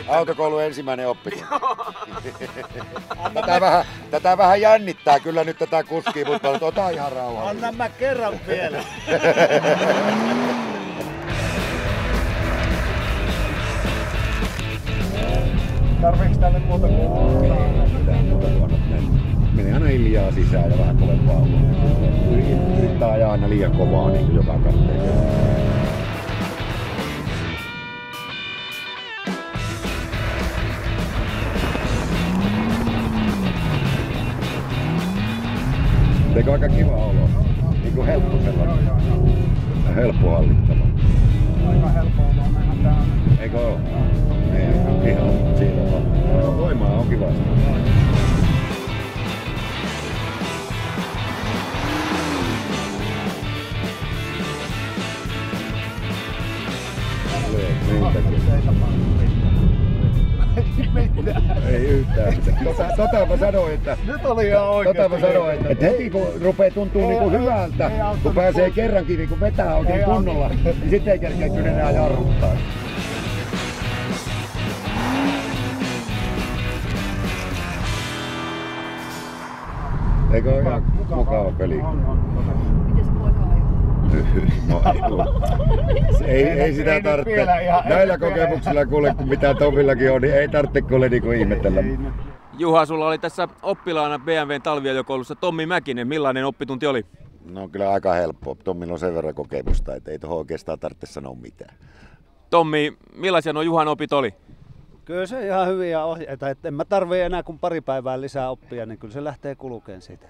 Autokoulu ensimmäinen oppitunti. Tätä vähän jännittää kyllä nyt tätä kuskia, mutta ota ihan rauhallisesti. Anna mä kerran vielä. Tarviiks tälle muuta kuin? Menee aina hiljaa sisään ja vähän kovempaa ulos. Yrittää ajaa aina liian kovaa niin kuin joka katteeseen. Eikö aika kiva olo? Niin kuin helppo sellainen. Helppo hallittava. Aika helppoa vaan mennä tähän. Eikö oo? Ei, ihan siinä on. Voimaa on kivasti. Ei yhtään. Tota mä sanoin, että Nyt oli ihan oikeesti. että heti kun rupeaa tuntuu niinku hyvältä, kun pääsee kerrankin niinku vetää oikein kunnolla, niin sitten ei kerkeä kyllä enää jarruttaa. Eikö ole ihan mukava peli? Mites poika ajoi? No, ei sitä tarvitse. Näillä kokemuksilla kuule, kun mitä Tomillakin on, niin ei tarvitse kuule niinku ihmetellä. Juha, sulla oli tässä oppilaana BMWn talviajokoulussa Tommi Mäkinen. Millainen oppitunti oli? No kyllä aika helppo. Tommilla on sen verran kokemusta, että ei tuohon oikeastaan tarvitse sanoa mitään. Tommi, millaisia nuo Juhan opit oli? Kyllä se ihan hyviä ohjeita, että en mä tarvii enää kuin pari päivää lisää oppia, niin kyllä se lähtee kulkeen siitä.